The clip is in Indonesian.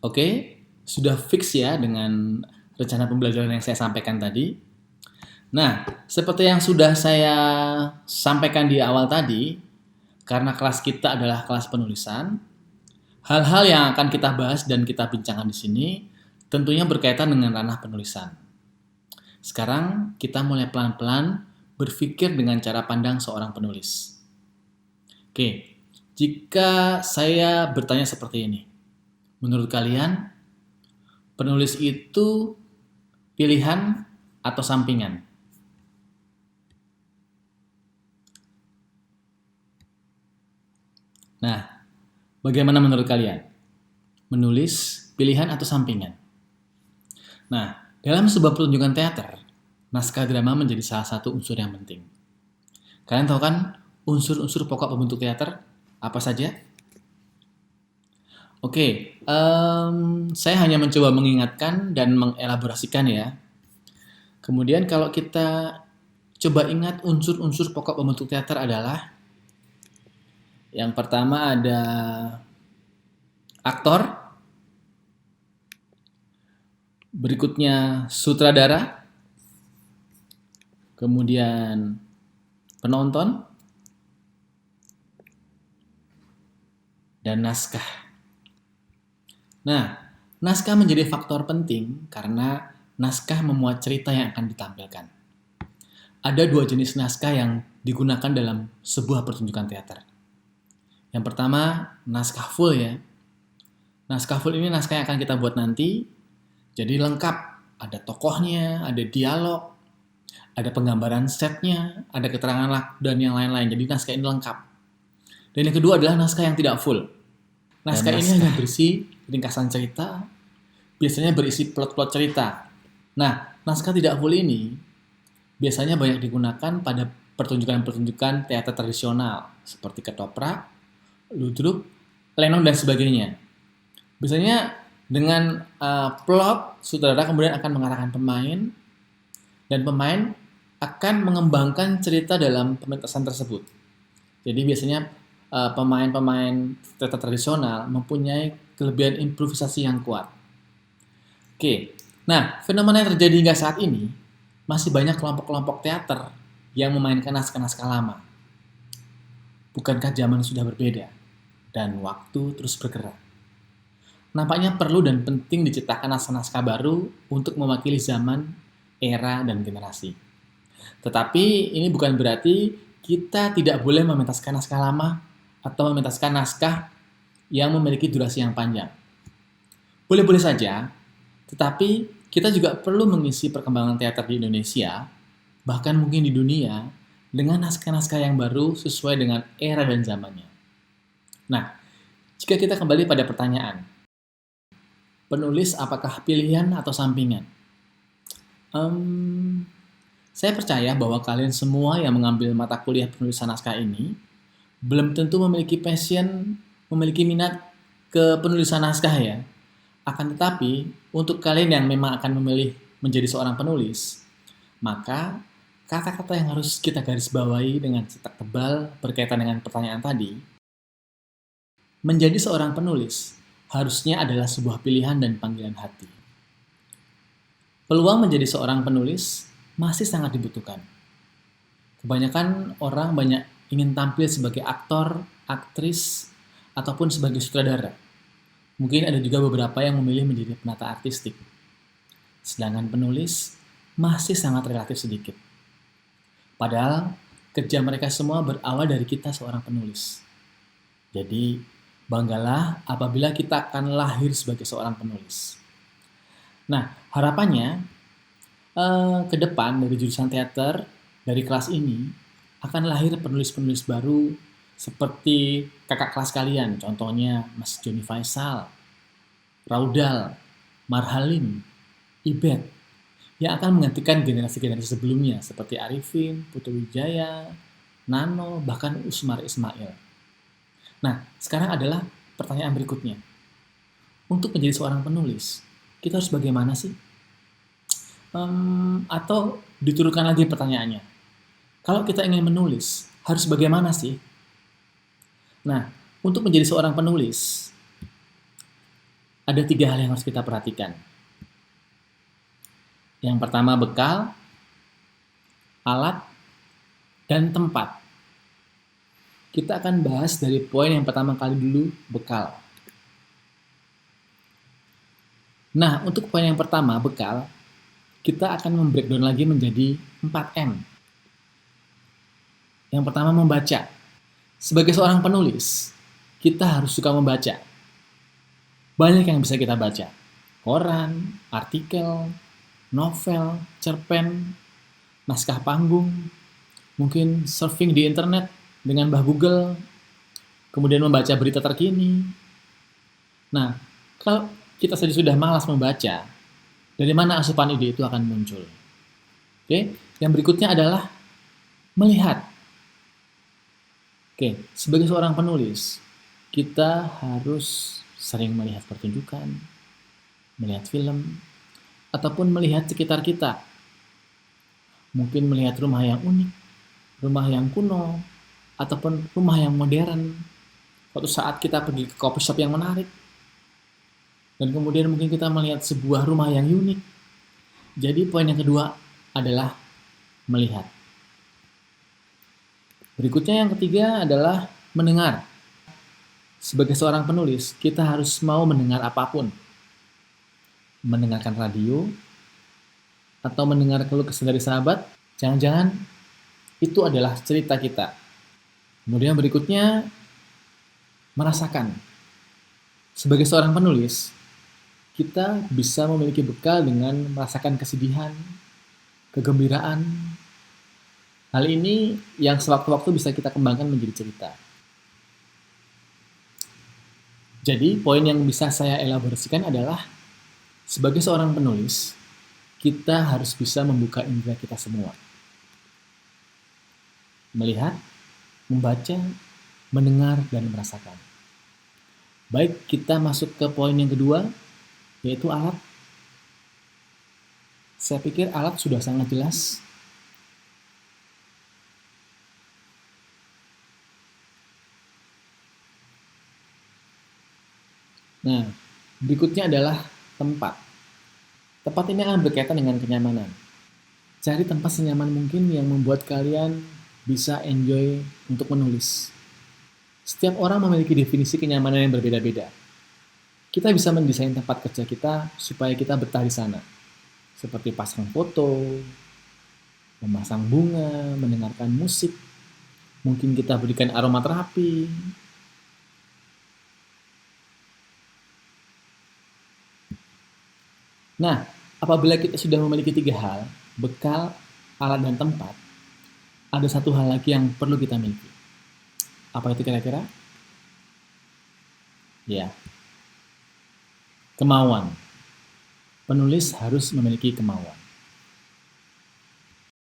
Oke, sudah fix ya dengan rencana pembelajaran yang saya sampaikan tadi. Nah, seperti yang sudah saya sampaikan di awal tadi, karena kelas kita adalah kelas penulisan, hal-hal yang akan kita bahas dan kita bincangkan di sini tentunya berkaitan dengan ranah penulisan. Sekarang kita mulai pelan-pelan berpikir dengan cara pandang seorang penulis. Oke, jika saya bertanya seperti ini, menurut kalian penulis itu pilihan atau sampingan? Nah, bagaimana menurut kalian? Menulis pilihan atau sampingan? Nah, dalam sebuah pertunjukan teater, naskah drama menjadi salah satu unsur yang penting. Kalian tahu kan unsur-unsur pokok pembentuk teater apa saja? Oke, saya hanya mencoba mengingatkan dan mengelaborasikan ya. Kemudian kalau kita coba ingat unsur-unsur pokok pembentuk teater adalah yang pertama ada aktor, berikutnya sutradara, kemudian penonton, dan naskah. Nah, naskah menjadi faktor penting karena naskah memuat cerita yang akan ditampilkan. Ada dua jenis naskah yang digunakan dalam sebuah pertunjukan teater. Yang pertama, naskah full ya. Naskah full ini naskah yang akan kita buat nanti. Jadi lengkap, ada tokohnya, ada dialog, ada penggambaran setnya, ada keterangan dan yang lain-lain. Jadi naskah ini lengkap. Dan yang kedua adalah naskah yang tidak full. Naskah ini hanya berisi ringkasan cerita, biasanya berisi plot-plot cerita. Nah, naskah tidak full ini biasanya banyak digunakan pada pertunjukan-pertunjukan teater tradisional seperti ketoprak, ludruk, lenong, dan sebagainya. Biasanya dengan plot, sutradara kemudian akan mengarahkan pemain, dan pemain akan mengembangkan cerita dalam pementasan tersebut. Jadi biasanya pemain-pemain teater tradisional mempunyai kelebihan improvisasi yang kuat. Oke, nah fenomena yang terjadi hingga saat ini masih banyak kelompok-kelompok teater yang memainkan naskah-naskah lama. Bukankah zaman sudah berbeda dan waktu terus bergerak? Nampaknya perlu dan penting diciptakan naskah-naskah baru untuk mewakili zaman, era, dan generasi. Tetapi ini bukan berarti kita tidak boleh mementaskan naskah lama atau mementaskan naskah yang memiliki durasi yang panjang. Boleh-boleh saja, tetapi kita juga perlu mengisi perkembangan teater di Indonesia, bahkan mungkin di dunia, dengan naskah-naskah yang baru sesuai dengan era dan zamannya. Nah, jika kita kembali pada pertanyaan, penulis apakah pilihan atau sampingan? Saya percaya bahwa kalian semua yang mengambil mata kuliah penulisan naskah ini belum tentu memiliki passion, memiliki minat ke penulisan naskah ya. Akan tetapi, untuk kalian yang memang akan memilih menjadi seorang penulis, maka kata-kata yang harus kita garis bawahi dengan cetak tebal berkaitan dengan pertanyaan tadi, menjadi seorang penulis harusnya adalah sebuah pilihan dan panggilan hati. Peluang menjadi seorang penulis masih sangat dibutuhkan. Kebanyakan orang banyak ingin tampil sebagai aktor, aktris, ataupun sebagai sutradara. Mungkin ada juga beberapa yang memilih menjadi penata artistik. Sedangkan penulis masih sangat relatif sedikit. Padahal kerja mereka semua berawal dari kita seorang penulis. Jadi, banggalah apabila kita akan lahir sebagai seorang penulis. Nah, harapannya ke depan dari jurusan teater, dari kelas ini, akan lahir penulis-penulis baru seperti kakak kelas kalian, contohnya Mas Joni Faisal, Raudal, Marhalim, Ibet, yang akan menggantikan generasi-generasi sebelumnya seperti Arifin, Putu Wijaya, Nano, bahkan Usmar Ismail. Nah, sekarang adalah pertanyaan berikutnya. Untuk menjadi seorang penulis, kita harus bagaimana sih? Atau diturunkan lagi pertanyaannya. Kalau kita ingin menulis, harus bagaimana sih? Nah, untuk menjadi seorang penulis, Ada 3 hal yang harus kita perhatikan. Yang pertama bekal, alat, dan tempat. Kita akan bahas dari poin yang pertama kali dulu, bekal. Nah, untuk poin yang pertama, bekal, kita akan membreakdown lagi menjadi 4M. Yang pertama, membaca. Sebagai seorang penulis, kita harus suka membaca. Banyak yang bisa kita baca. Koran, artikel, novel, cerpen, naskah panggung, mungkin surfing di internet dengan Mbah Google, kemudian membaca berita terkini. Nah, kalau kita saja sudah malas membaca, dari mana asupan ide itu akan muncul? Oke, yang berikutnya adalah melihat. Oke, sebagai seorang penulis, kita harus sering melihat pertunjukan, melihat film, ataupun melihat sekitar kita. Mungkin melihat rumah yang unik, rumah yang kuno, ataupun rumah yang modern. Suatu saat kita pergi ke coffee shop yang menarik, dan kemudian mungkin kita melihat sebuah rumah yang unik. Jadi poin yang kedua adalah melihat. Berikutnya yang ketiga adalah mendengar. Sebagai seorang penulis, kita harus mau mendengar apapun. Mendengarkan radio, atau mendengar keluh kesah dari sahabat, jangan-jangan itu adalah cerita kita. Kemudian berikutnya, merasakan. Sebagai seorang penulis, kita bisa memiliki bekal dengan merasakan kesedihan, kegembiraan. Hal ini yang sewaktu-waktu bisa kita kembangkan menjadi cerita. Jadi, poin yang bisa saya elaborasikan adalah sebagai seorang penulis, kita harus bisa membuka indera kita semua. Melihat, membaca, mendengar, dan merasakan. Baik, kita masuk ke poin yang kedua, yaitu alat. Saya pikir alat sudah sangat jelas. Nah, berikutnya adalah tempat. Tempat ini akan berkaitan dengan kenyamanan. Cari tempat senyaman mungkin yang membuat kalian bisa enjoy untuk menulis. Setiap orang memiliki definisi kenyamanan yang berbeda-beda. Kita bisa mendesain tempat kerja kita supaya kita betah di sana. Seperti pasang foto, memasang bunga, mendengarkan musik, mungkin kita berikan aromaterapi. Nah, apabila kita sudah memiliki 3 hal, bekal, alat, dan tempat, ada satu hal lagi yang perlu kita miliki. Apa itu kira-kira? Ya, kemauan. Penulis harus memiliki kemauan.